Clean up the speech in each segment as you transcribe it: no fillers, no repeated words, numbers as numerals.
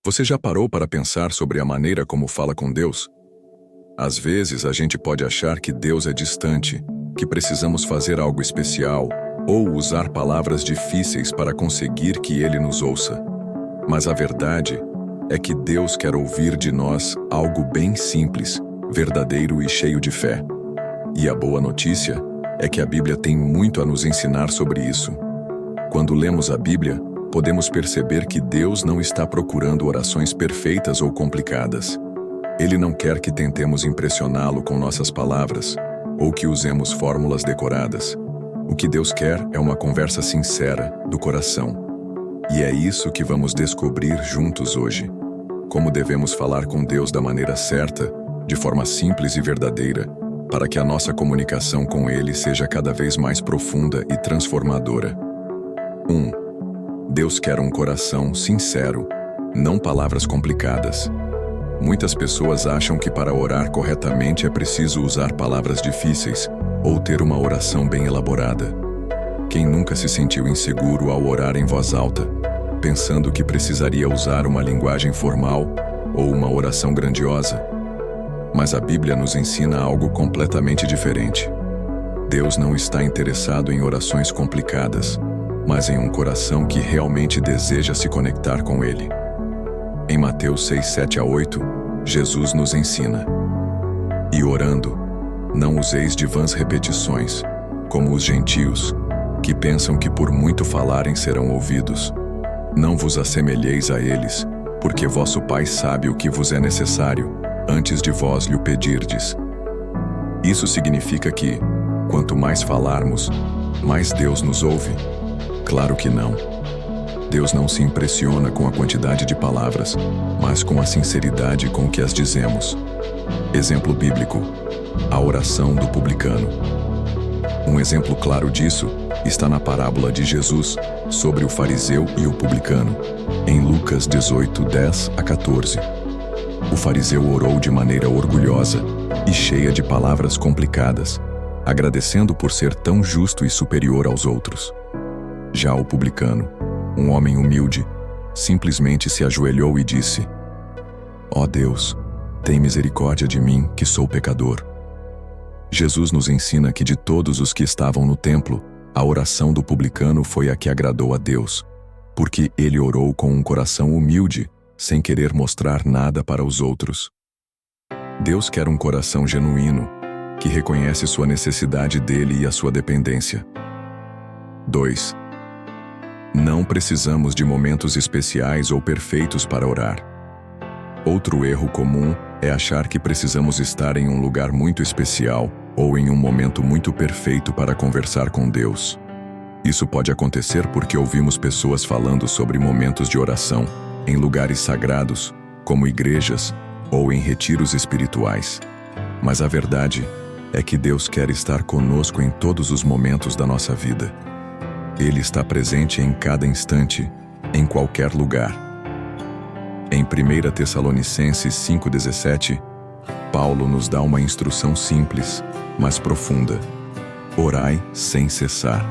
Você já parou para pensar sobre a maneira como fala com Deus? Às vezes a gente pode achar que Deus é distante, que precisamos fazer algo especial ou usar palavras difíceis para conseguir que Ele nos ouça. Mas a verdade é que Deus quer ouvir de nós algo bem simples, verdadeiro e cheio de fé. E a boa notícia é que a Bíblia tem muito a nos ensinar sobre isso. Quando lemos a Bíblia, podemos perceber que Deus não está procurando orações perfeitas ou complicadas. Ele não quer que tentemos impressioná-lo com nossas palavras ou que usemos fórmulas decoradas. O que Deus quer é uma conversa sincera, do coração. E é isso que vamos descobrir juntos hoje. Como devemos falar com Deus da maneira certa, de forma simples e verdadeira, para que a nossa comunicação com Ele seja cada vez mais profunda e transformadora. 1. Deus quer um coração sincero, não palavras complicadas. Muitas pessoas acham que para orar corretamente é preciso usar palavras difíceis ou ter uma oração bem elaborada. Quem nunca se sentiu inseguro ao orar em voz alta, pensando que precisaria usar uma linguagem formal ou uma oração grandiosa? Mas a Bíblia nos ensina algo completamente diferente. Deus não está interessado em orações complicadas, mas em um coração que realmente deseja se conectar com Ele. Em Mateus 6, 7-8, Jesus nos ensina: E orando, não useis de vãs repetições, como os gentios, que pensam que por muito falarem serão ouvidos. Não vos assemelheis a eles, porque vosso Pai sabe o que vos é necessário, antes de vós lhe o pedirdes. Isso significa que, quanto mais falarmos, mais Deus nos ouve? Claro que não. Deus não se impressiona com a quantidade de palavras, mas com a sinceridade com que as dizemos. Exemplo bíblico: a oração do publicano. Um exemplo claro disso está na parábola de Jesus sobre o fariseu e o publicano, em Lucas 18, 10-14. O fariseu orou de maneira orgulhosa e cheia de palavras complicadas, agradecendo por ser tão justo e superior aos outros. Já o publicano, um homem humilde, simplesmente se ajoelhou e disse: Ó Deus, tem misericórdia de mim, que sou pecador. Jesus nos ensina que de todos os que estavam no templo, a oração do publicano foi a que agradou a Deus, porque ele orou com um coração humilde, sem querer mostrar nada para os outros. Deus quer um coração genuíno, que reconhece sua necessidade dele e a sua dependência. 2. Não precisamos de momentos especiais ou perfeitos para orar. Outro erro comum é achar que precisamos estar em um lugar muito especial ou em um momento muito perfeito para conversar com Deus. Isso pode acontecer porque ouvimos pessoas falando sobre momentos de oração em lugares sagrados, como igrejas ou em retiros espirituais. Mas a verdade é que Deus quer estar conosco em todos os momentos da nossa vida. Ele está presente em cada instante, em qualquer lugar. Em 1 Tessalonicenses 5,17, Paulo nos dá uma instrução simples, mas profunda: orai sem cessar.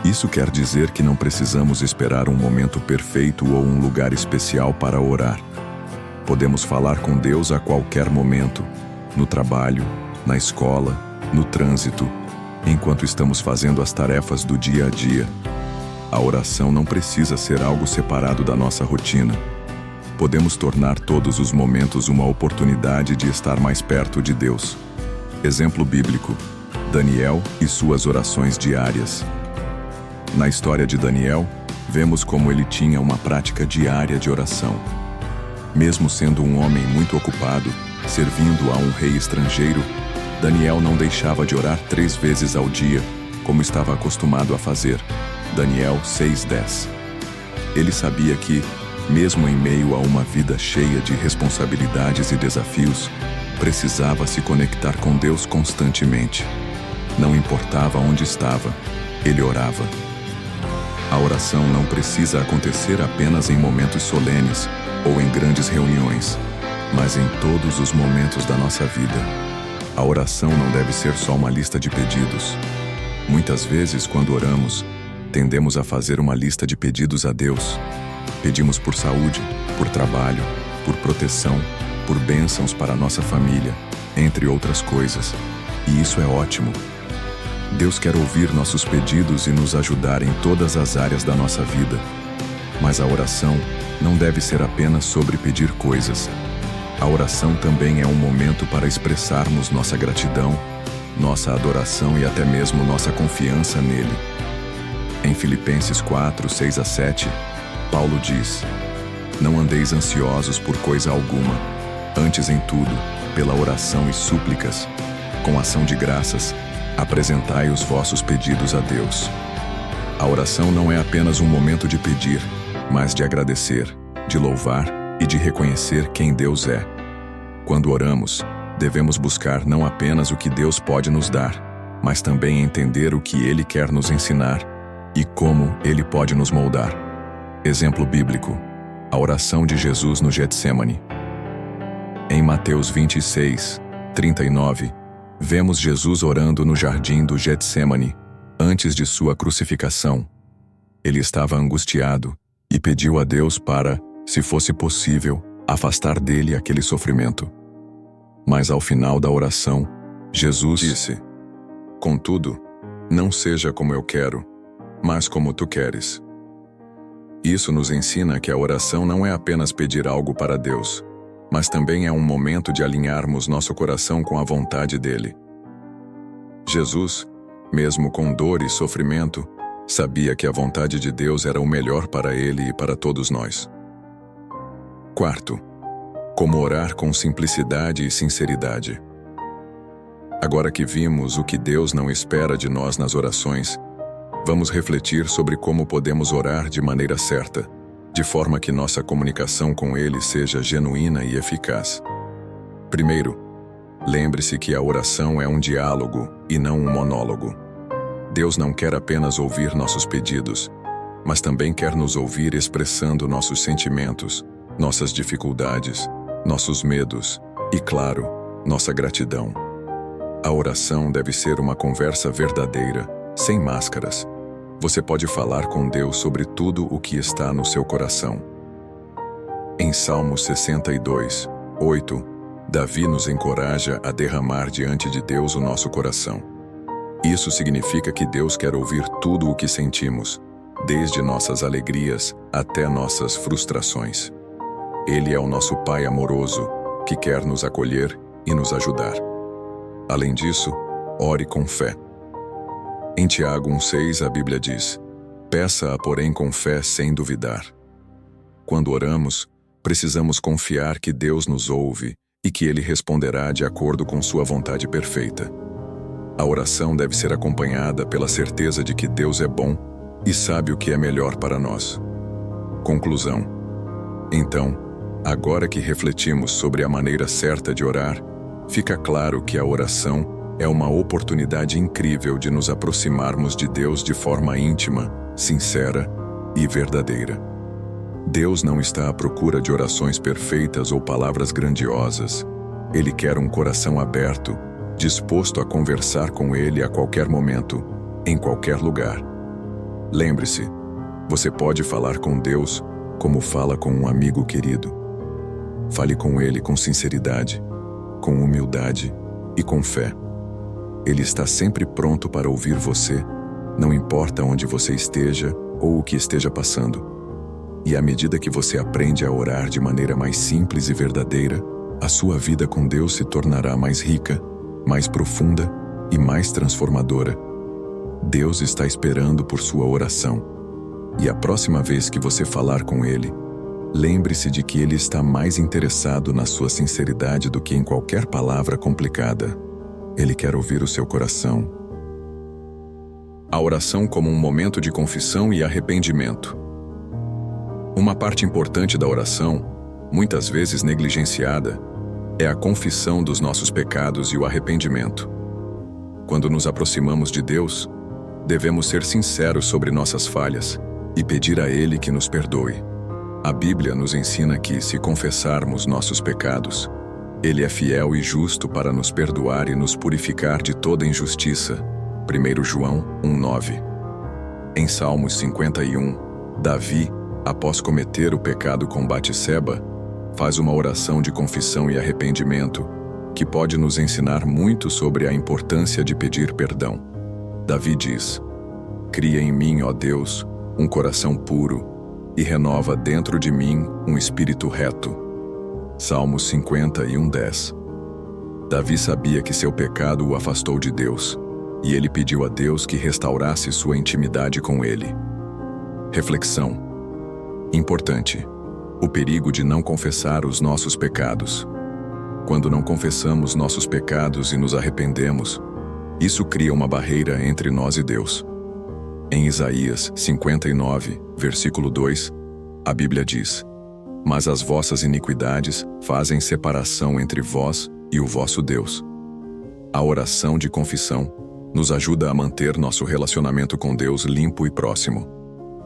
Isso quer dizer que não precisamos esperar um momento perfeito ou um lugar especial para orar. Podemos falar com Deus a qualquer momento, no trabalho, na escola, no trânsito, enquanto estamos fazendo as tarefas do dia a dia. A oração não precisa ser algo separado da nossa rotina. Podemos tornar todos os momentos uma oportunidade de estar mais perto de Deus. Exemplo bíblico: Daniel e suas orações diárias. Na história de Daniel, vemos como ele tinha uma prática diária de oração. Mesmo sendo um homem muito ocupado, servindo a um rei estrangeiro, Daniel não deixava de orar 3 vezes ao dia, como estava acostumado a fazer. Daniel 6:10. Ele sabia que, mesmo em meio a uma vida cheia de responsabilidades e desafios, precisava se conectar com Deus constantemente. Não importava onde estava, ele orava. A oração não precisa acontecer apenas em momentos solenes ou em grandes reuniões, mas em todos os momentos da nossa vida. A oração não deve ser só uma lista de pedidos. Muitas vezes, quando oramos, tendemos a fazer uma lista de pedidos a Deus. Pedimos por saúde, por trabalho, por proteção, por bênçãos para a nossa família, entre outras coisas. E isso é ótimo. Deus quer ouvir nossos pedidos e nos ajudar em todas as áreas da nossa vida. Mas a oração não deve ser apenas sobre pedir coisas. A oração também é um momento para expressarmos nossa gratidão, nossa adoração e até mesmo nossa confiança nele. Em Filipenses 4, 6-7, Paulo diz: "Não andeis ansiosos por coisa alguma, antes em tudo, pela oração e súplicas, com ação de graças, apresentai os vossos pedidos a Deus." A oração não é apenas um momento de pedir, mas de agradecer, de louvar e de reconhecer quem Deus é. Quando oramos, devemos buscar não apenas o que Deus pode nos dar, mas também entender o que Ele quer nos ensinar e como Ele pode nos moldar. Exemplo bíblico: a oração de Jesus no Getsêmani. Em Mateus 26, 39, vemos Jesus orando no jardim do Getsêmani, antes de sua crucificação. Ele estava angustiado e pediu a Deus para, se fosse possível, afastar dele aquele sofrimento. Mas ao final da oração, Jesus disse: "Contudo, não seja como eu quero, mas como tu queres." Isso nos ensina que a oração não é apenas pedir algo para Deus, mas também é um momento de alinharmos nosso coração com a vontade dele. Jesus, mesmo com dor e sofrimento, sabia que a vontade de Deus era o melhor para ele e para todos nós. Quarto, como orar com simplicidade e sinceridade. Agora que vimos o que Deus não espera de nós nas orações, vamos refletir sobre como podemos orar de maneira certa, de forma que nossa comunicação com Ele seja genuína e eficaz. Primeiro, lembre-se que a oração é um diálogo e não um monólogo. Deus não quer apenas ouvir nossos pedidos, mas também quer nos ouvir expressando nossos sentimentos, nossas dificuldades, nossos medos e, claro, nossa gratidão. A oração deve ser uma conversa verdadeira, sem máscaras. Você pode falar com Deus sobre tudo o que está no seu coração. Em Salmo 62, 8, Davi nos encoraja a derramar diante de Deus o nosso coração. Isso significa que Deus quer ouvir tudo o que sentimos, desde nossas alegrias até nossas frustrações. Ele é o nosso Pai amoroso, que quer nos acolher e nos ajudar. Além disso, ore com fé. Em Tiago 1,6 a Bíblia diz: "Peça-a, porém, com fé sem duvidar." Quando oramos, precisamos confiar que Deus nos ouve e que Ele responderá de acordo com sua vontade perfeita. A oração deve ser acompanhada pela certeza de que Deus é bom e sabe o que é melhor para nós. Conclusão. Então, agora que refletimos sobre a maneira certa de orar, fica claro que a oração é uma oportunidade incrível de nos aproximarmos de Deus de forma íntima, sincera e verdadeira. Deus não está à procura de orações perfeitas ou palavras grandiosas. Ele quer um coração aberto, disposto a conversar com Ele a qualquer momento, em qualquer lugar. Lembre-se, você pode falar com Deus como fala com um amigo querido. Fale com Ele com sinceridade, com humildade e com fé. Ele está sempre pronto para ouvir você, não importa onde você esteja ou o que esteja passando. E à medida que você aprende a orar de maneira mais simples e verdadeira, a sua vida com Deus se tornará mais rica, mais profunda e mais transformadora. Deus está esperando por sua oração. E a próxima vez que você falar com Ele, lembre-se de que Ele está mais interessado na sua sinceridade do que em qualquer palavra complicada. Ele quer ouvir o seu coração. A oração como um momento de confissão e arrependimento. Uma parte importante da oração, muitas vezes negligenciada, é a confissão dos nossos pecados e o arrependimento. Quando nos aproximamos de Deus, devemos ser sinceros sobre nossas falhas e pedir a Ele que nos perdoe. A Bíblia nos ensina que, se confessarmos nossos pecados, Ele é fiel e justo para nos perdoar e nos purificar de toda injustiça. 1 João 1,9. Em Salmos 51, Davi, após cometer o pecado com Batseba, faz uma oração de confissão e arrependimento que pode nos ensinar muito sobre a importância de pedir perdão. Davi diz: "Cria em mim, ó Deus, um coração puro e renova dentro de mim um espírito reto." Salmos 51:10. Davi sabia que seu pecado o afastou de Deus, e ele pediu a Deus que restaurasse sua intimidade com ele. Reflexão. Importante: o perigo de não confessar os nossos pecados. Quando não confessamos nossos pecados e nos arrependemos, isso cria uma barreira entre nós e Deus. Em Isaías 59, versículo 2, a Bíblia diz: "Mas as vossas iniquidades fazem separação entre vós e o vosso Deus." A oração de confissão nos ajuda a manter nosso relacionamento com Deus limpo e próximo.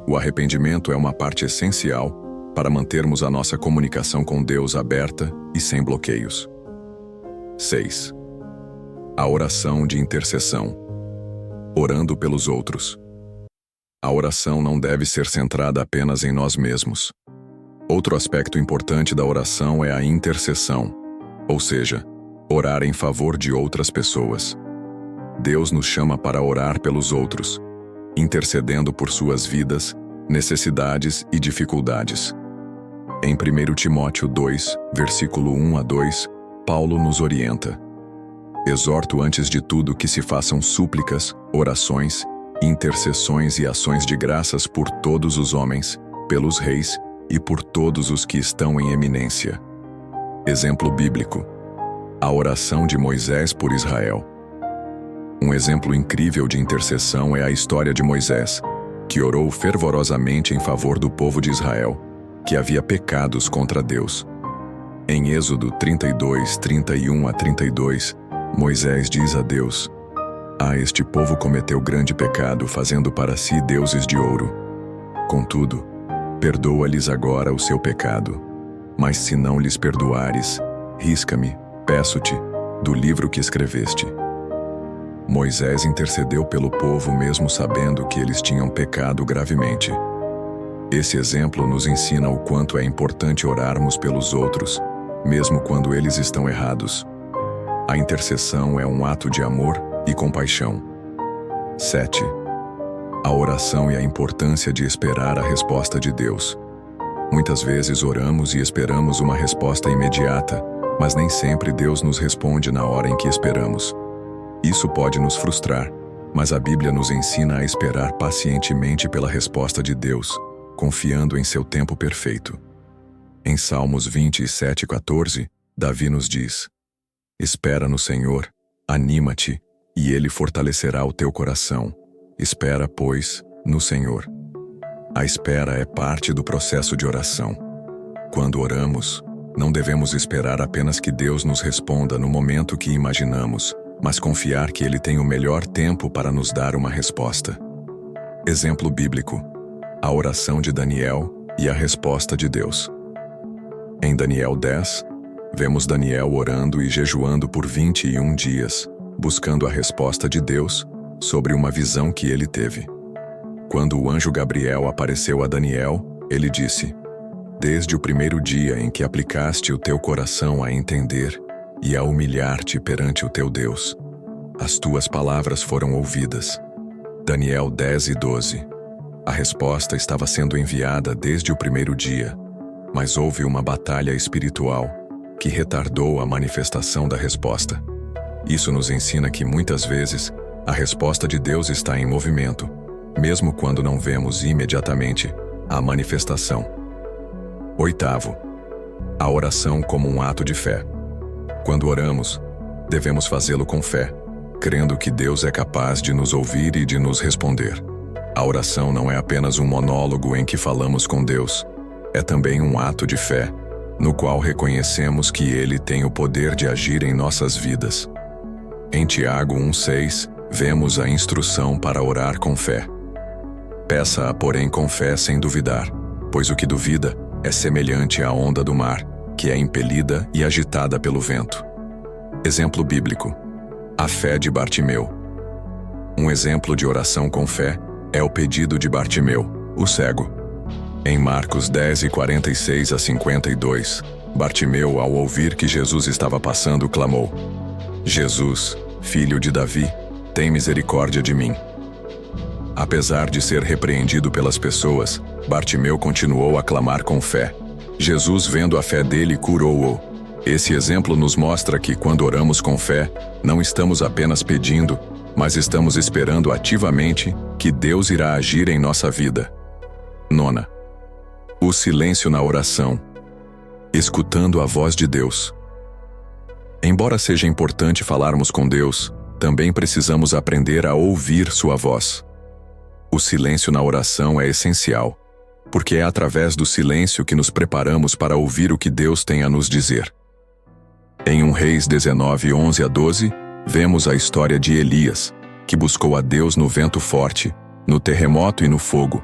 O arrependimento é uma parte essencial para mantermos a nossa comunicação com Deus aberta e sem bloqueios. 6. A oração de intercessão. Orando pelos outros. A oração não deve ser centrada apenas em nós mesmos. Outro aspecto importante da oração é a intercessão, ou seja, orar em favor de outras pessoas. Deus nos chama para orar pelos outros, intercedendo por suas vidas, necessidades e dificuldades. Em 1 Timóteo 2, versículo 1 a 2, Paulo nos orienta: "Exorto antes de tudo que se façam súplicas, orações, intercessões e ações de graças por todos os homens, pelos reis e por todos os que estão em eminência." Exemplo bíblico: a oração de Moisés por Israel. Um exemplo incrível de intercessão é a história de Moisés, que orou fervorosamente em favor do povo de Israel, que havia pecados contra Deus. Em Êxodo 32, 31 a 32, Moisés diz a Deus: "Este povo cometeu grande pecado, fazendo para si deuses de ouro. Contudo, perdoa-lhes agora o seu pecado. Mas se não lhes perdoares, risca-me, peço-te, do livro que escreveste." Moisés intercedeu pelo povo mesmo sabendo que eles tinham pecado gravemente. Esse exemplo nos ensina o quanto é importante orarmos pelos outros, mesmo quando eles estão errados. A intercessão é um ato de amor e compaixão. 7. A oração e a importância de esperar a resposta de Deus. Muitas vezes oramos e esperamos uma resposta imediata, mas nem sempre Deus nos responde na hora em que esperamos. Isso pode nos frustrar, mas a Bíblia nos ensina a esperar pacientemente pela resposta de Deus, confiando em seu tempo perfeito. Em Salmos 27:14, Davi nos diz: "Espera no Senhor, anima-te, e Ele fortalecerá o teu coração. Espera, pois, no Senhor." A espera é parte do processo de oração. Quando oramos, não devemos esperar apenas que Deus nos responda no momento que imaginamos, mas confiar que Ele tem o melhor tempo para nos dar uma resposta. Exemplo bíblico: a oração de Daniel e a resposta de Deus. Em Daniel 10, vemos Daniel orando e jejuando por 21 dias, buscando a resposta de Deus sobre uma visão que ele teve. Quando o anjo Gabriel apareceu a Daniel, ele disse: "Desde o primeiro dia em que aplicaste o teu coração a entender e a humilhar-te perante o teu Deus, as tuas palavras foram ouvidas." Daniel 10:12. A resposta estava sendo enviada desde o primeiro dia, mas houve uma batalha espiritual que retardou a manifestação da resposta. Isso nos ensina que muitas vezes a resposta de Deus está em movimento, mesmo quando não vemos imediatamente a manifestação. 8. A oração como um ato de fé. Quando oramos, devemos fazê-lo com fé, crendo que Deus é capaz de nos ouvir e de nos responder. A oração não é apenas um monólogo em que falamos com Deus, é também um ato de fé, no qual reconhecemos que Ele tem o poder de agir em nossas vidas. Em Tiago 1:6, vemos a instrução para orar com fé. Peça-a, porém, com fé sem duvidar, pois o que duvida é semelhante à onda do mar, que é impelida e agitada pelo vento. Exemplo bíblico: a fé de Bartimeu. Um exemplo de oração com fé é o pedido de Bartimeu, o cego. Em Marcos 10:46-52, Bartimeu, ao ouvir que Jesus estava passando, clamou: Jesus, filho de Davi, tem misericórdia de mim. Apesar de ser repreendido pelas pessoas, Bartimeu continuou a clamar com fé. Jesus, vendo a fé dele, curou-o. Esse exemplo nos mostra que, quando oramos com fé, não estamos apenas pedindo, mas estamos esperando ativamente que Deus irá agir em nossa vida. 9. O silêncio na oração. Escutando a voz de Deus. Embora seja importante falarmos com Deus, também precisamos aprender a ouvir sua voz. O silêncio na oração é essencial, porque é através do silêncio que nos preparamos para ouvir o que Deus tem a nos dizer. Em 1 Reis 19:11-12, vemos a história de Elias, que buscou a Deus no vento forte, no terremoto e no fogo,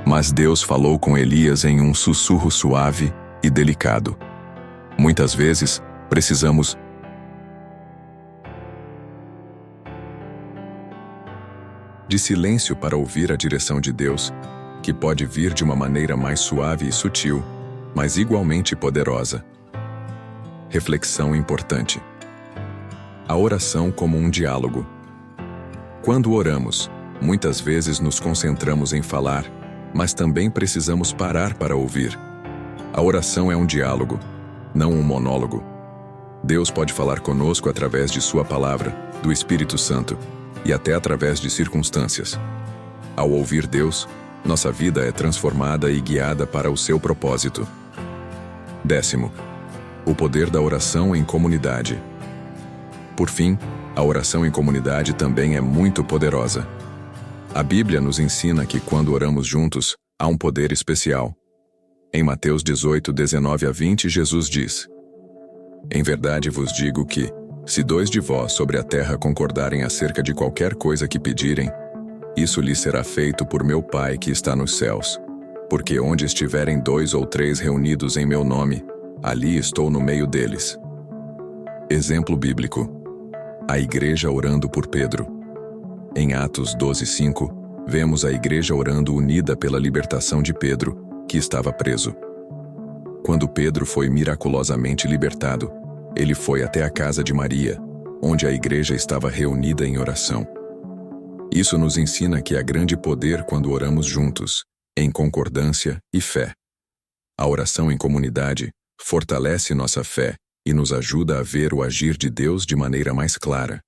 mas Deus falou com Elias em um sussurro suave e delicado. Muitas vezes, precisamos de silêncio para ouvir a direção de Deus, que pode vir de uma maneira mais suave e sutil, mas igualmente poderosa. Reflexão importante. A oração como um diálogo. Quando oramos, muitas vezes nos concentramos em falar, mas também precisamos parar para ouvir. A oração é um diálogo, não um monólogo. Deus pode falar conosco através de Sua palavra, do Espírito Santo, e até através de circunstâncias. Ao ouvir Deus, nossa vida é transformada e guiada para o seu propósito. 10. O poder da oração em comunidade. Por fim, a oração em comunidade também é muito poderosa. A Bíblia nos ensina que quando oramos juntos, há um poder especial. Em Mateus 18:19-20, Jesus diz: Em verdade vos digo que, se 2 de vós sobre a terra concordarem acerca de qualquer coisa que pedirem, isso lhes será feito por meu Pai que está nos céus. Porque onde estiverem 2 ou 3 reunidos em meu nome, ali estou no meio deles. Exemplo bíblico. A igreja orando por Pedro. Em Atos 12:5, vemos a igreja orando unida pela libertação de Pedro, que estava preso. Quando Pedro foi miraculosamente libertado, ele foi até a casa de Maria, onde a igreja estava reunida em oração. Isso nos ensina que há grande poder quando oramos juntos, em concordância e fé. A oração em comunidade fortalece nossa fé e nos ajuda a ver o agir de Deus de maneira mais clara.